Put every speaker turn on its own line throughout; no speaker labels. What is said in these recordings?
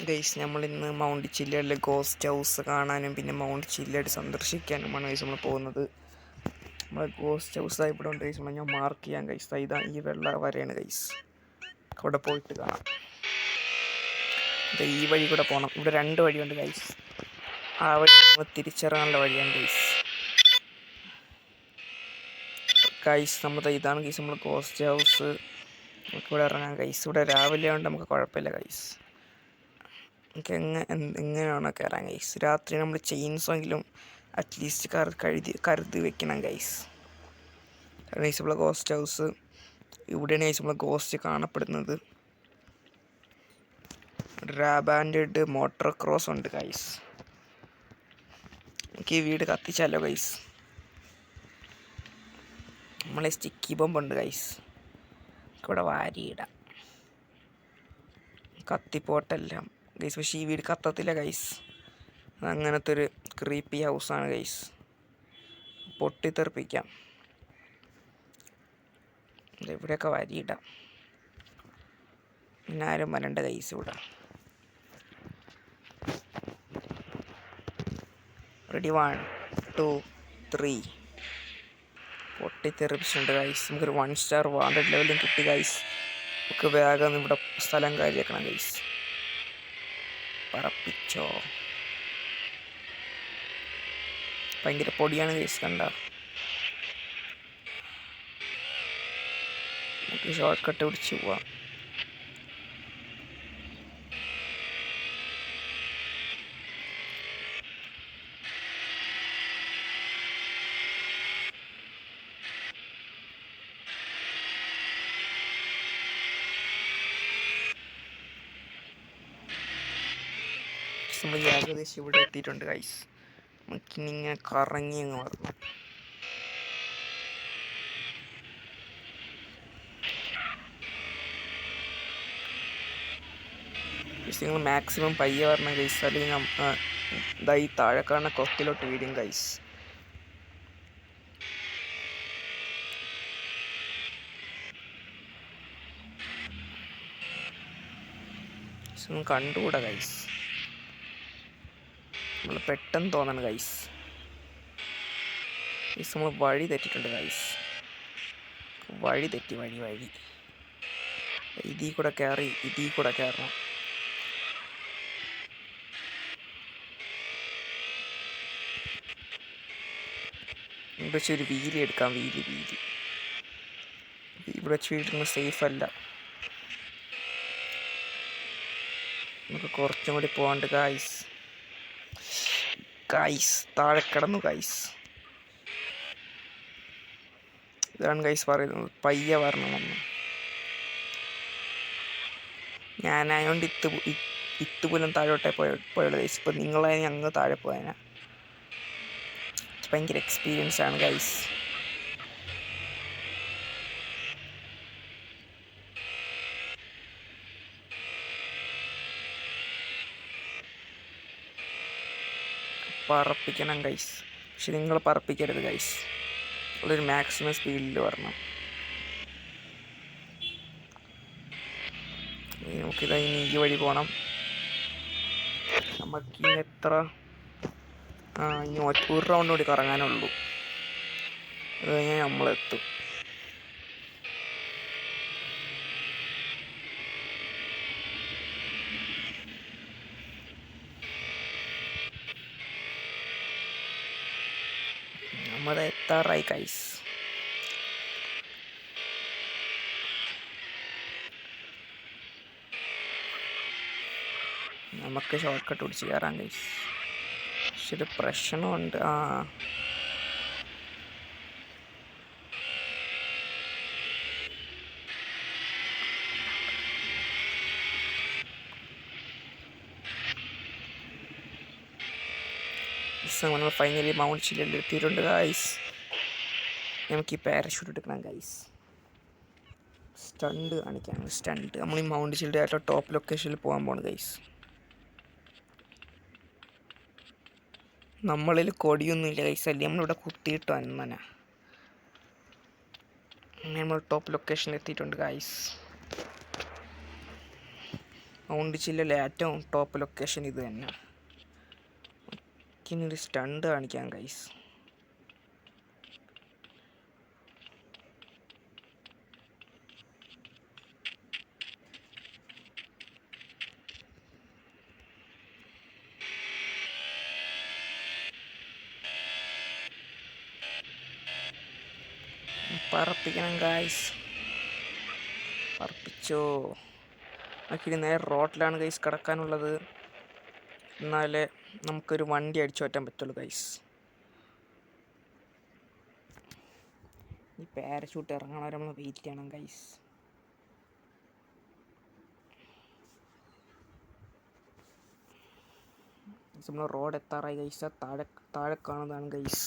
Guys നമ്മളിന്ന് mount ചില്ലയിലെ ghost house കാണാനും പിന്നെ മൗണ്ട് ചില്ലയുടെ സന്ദർശിക്കാനുമാണ് ഗൈസ് നമ്മൾ പോകുന്നത്. നമ്മളെ ഗോസ്റ്റ് ഹൗസ് ഇവിടെ ഉണ്ട് ഗൈസ്. ഞാൻ മാർക്ക് ചെയ്യാൻ ഗൈസ്. ഇതാ ഈ വെള്ള വരെയാണ് ഗൈസ്. അവിടെ പോയിട്ട് കാണാം. ഈ വഴി കൂടെ പോകണം. ഇവിടെ 2 വഴിയുണ്ട് ഗൈസ്. ആ വഴി നമ്മൾ തിരിച്ചിറങ്ങാനുള്ള വഴിയാണ് ഗൈസ്. ഇതാണ് ഗൈസ് നമ്മൾ ഗോസ്റ്റ് ഹൗസ്. നമുക്ക് ഇവിടെ ഇറങ്ങാം ഗൈസ്. ഇവിടെ രാവിലെ ആയതുകൊണ്ട് നമുക്ക് കുഴപ്പമില്ല ഗൈസ്. നമുക്ക് എങ്ങനെയാണോ കയറാൻ ഗൈസ്. രാത്രി നമ്മൾ ചെയിൻസെങ്കിലും അറ്റ്ലീസ്റ്റ് കരുതി വെക്കണം ഗൈസ്. കാരണം ഗൈസ് നമ്മളെ ഗോസ്റ്റ് ഹൗസ് ഇവിടെയാണ് ഗൈസ് നമ്മളെ ഗോസ്റ്റ് കാണപ്പെടുന്നത്. റാബാൻഡ് മോട്ടോർ ക്രോസ് ഉണ്ട് ഗൈസ്. നമുക്ക് ഈ വീട് കത്തിച്ചാലോ ഗൈസ്. നമ്മളെ സ്റ്റിക്കി ബോംബ് ഉണ്ട് ഗൈസ്. ഇവിടെ വാരിയിടാം. കത്തിപ്പോട്ടെല്ലാം ഗൈസ്. പക്ഷേ ഈ വീട് കത്തത്തില്ല ഗൈസ്. അങ്ങനത്തെ ഒരു ക്രീപ്പി ഹൗസാണ് ഗൈസ്. പൊട്ടിത്തെറിപ്പിക്കാം. ഇവിടെയൊക്കെ വാരിയിടാം. പിന്നെ ആരും വരണ്ട ഗൈസ്. ഇവിടെ റെഡി 1 2 3 പൊട്ടിത്തെറിപ്പിച്ചിട്ടുണ്ട് ഗൈസ്. നമുക്കൊരു 1 സ്റ്റാർ വാണ്ടഡ് ലെവലും കിട്ടി ഗൈസ്. നമുക്ക് വേഗം ഇവിടെ സ്ഥലം കാര്യമാക്കണം ഗൈസ്. പറപ്പിച്ചോ. ഭയങ്കര പൊടിയാണ് ഗൈസ്. കണ്ട നമുക്ക് ഷോർട്ട് കട്ട് പിടിച്ച് പോവാം. നമ്മൾ ഏകദേശം ഇവിടെ എത്തിയിട്ടുണ്ട് ഗൈസ്. നമുക്കിനിങ്ങനെ കറങ്ങി അങ്ങ് വരണം. നിങ്ങൾ മാക്സിമം പയ്യെ വരണം ഗൈസ്. അല്ലെങ്കിൽ ഈ താഴെ കാണുന്ന കൊക്കിലോട്ട് വീഴും ഗൈസ്. കണ്ടുകൂടാ ഗൈസ്. നമ്മൾ പെട്ടെന്ന് തോന്നണം ഗൈസ്. നമ്മൾ വഴി തെറ്റിട്ടുണ്ട് ഗൈസ്. വഴി തെറ്റി. വഴി ഇതിൽ കൂടെ കയറണം. ഇവിടെ വെച്ച് ഒരു വീലി എടുക്കാം. വീലി ഇവിടെ വെച്ച് വീഴുന്നത് സേഫ് അല്ല. നമുക്ക് കുറച്ചും കൂടി പോകാണ്ട് ഗൈസ്. താഴെ കിടന്നു ഗൈസ്. ഇതാണ് ഗൈസ് പറയുന്നത് പയ്യെ വരണമെന്ന്. ഞാനായോണ്ട് ഇത്തുപോലും താഴോട്ടേ പോയുള്ളൂ ഗൈസ്. ഇപ്പം നിങ്ങളായി അങ്ങ് താഴെ പോയാനാ. ഭയങ്കര എക്സ്പീരിയൻസ് ആണ് ഗൈസ്. പറപ്പിക്കണം ഗൈസ്. പക്ഷെ നിങ്ങൾ പറപ്പിക്കരുത് ഗൈസ്. ഉള്ളൊരു മാക്സിമം സ്പീഡിൽ വരണം. നമുക്കിതാ ഇനി ഈ വഴി പോകണം. നമുക്കിനി ഇനി 1 റൗണ്ട് കൂടി കറങ്ങാനുള്ളൂ. അത് കഴിഞ്ഞാൽ നമ്മളെത്തും. നമ്മളെ എത്താറായി ഗൈസ്. നമുക്ക് ഷോർട്ട് കട്ട് പിടിച്ച് കയറാം ഗൈസ്. പക്ഷെ ഒരു പ്രശ്നമുണ്ട്. നമ്മൾ ഫൈനലി മൗണ്ട് ചില്ലയിൽ എത്തിയിട്ടുണ്ട് ഗൈസ്. നമുക്ക് ഈ പാരഷൂട്ട് എടുക്കണം ഗൈസ്. സ്റ്റണ്ട് കാണിക്കാം. നമ്മൾ ഈ മൗണ്ട് ചില്ലയുടെ ആയിട്ട് ടോപ്പ് ലൊക്കേഷനിൽ പോകാൻ പോകണം ഗൈസ്. നമ്മളിൽ കൊടിയൊന്നുമില്ല ഗൈസ്. അല്ലേ നമ്മളിവിടെ കുത്തിയിട്ട് വന്നന. നമ്മൾ ടോപ്പ് ലൊക്കേഷനിൽ എത്തിയിട്ടുണ്ട് ഗൈസ്. മൗണ്ട് ചില്ലിലെ ഏറ്റവും ടോപ്പ് ലൊക്കേഷൻ ഇത് തന്നെ. ഇനി ഒരു സ്റ്റണ്ട് കാണിക്കാം ഗൈസ്. പറപ്പിക്കണം ഗൈസ്, പറപ്പിച്ചോ. നമുക്കിനി നേരെ റോട്ടിലാണ് ഗൈസ് കിടക്കാനുള്ളത്. എന്നാലേ നമുക്കൊരു വണ്ടി അടിച്ചു മാറ്റാൻ പറ്റുള്ളൂ ഗൈസ്. ഈ പാരഷൂട്ട് ഇറങ്ങണ വരെ നമ്മൾ വെയിറ്റ് ചെയ്യണം ഗൈസ്. നമ്മൾ റോഡ് എത്താറായി ഗൈസ്. താഴെ താഴെ കാണുന്നതാണ് ഗൈസ്.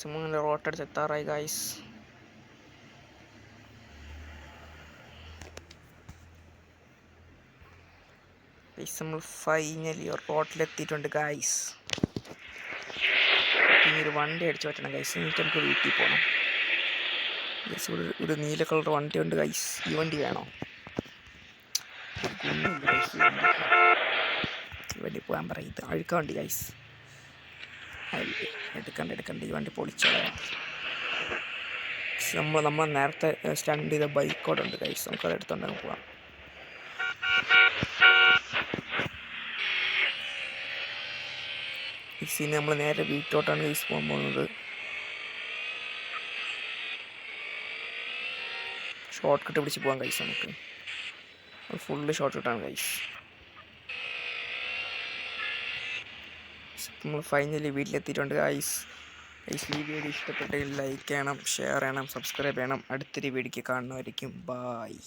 അങ്ങനെ റോട്ടടുത്ത് എത്താറായി ഗൈസ്. നമ്മൾ ഫൈനലി റോട്ടിലെത്തിയിട്ടുണ്ട് ഗൈസ്. ഇനി ഒരു വണ്ടി അടിച്ചു പറ്റണം ഗൈസ്. എന്നിട്ട് നമുക്ക് വീട്ടിൽ പോകണം ഗൈസ്. ഒരു നീല കളർ വണ്ടി ഉണ്ട് ഗൈസ്. ഈ വണ്ടി വേണോ? ഈ വണ്ടി പോകാൻ പറയും. ഇത് അഴുക്ക വണ്ടി ഗൈസ്. എടുക്കണ്ട ഈ വണ്ടി പൊളിച്ചോളാം. നമ്മൾ നേരത്തെ സ്റ്റണ്ട് ചെയ്ത ബൈക്കോടെ ഉണ്ട് ഗൈസ്. നമുക്കത് എടുത്തോണ്ട് പോകാം. ഈ സീൻ നമ്മൾ നേരെ വീട്ടിലോട്ടാണ് ഗൈസ് പോകാൻ പോകുന്നത്. ഷോർട്ട് കട്ട് പിടിച്ച് പോകാൻ ഗൈസ്. നമുക്ക് ഫുള്ള് ഷോർട്ട് കട്ടാണ് ഗൈസ്. നമ്മൾ ഫൈനലി വീട്ടിലെത്തിയിട്ടുണ്ട് ഗൈസ്. ഈ വീഡിയോ ഇഷ്ടപ്പെട്ടെങ്കിൽ ലൈക്ക് ചെയ്യണം, ഷെയർ ചെയ്യണം, സബ്സ്ക്രൈബ് ചെയ്യണം. അടുത്തൊരു വീഡിയോക്ക് കാണുന്നവരേക്കും ബായ്.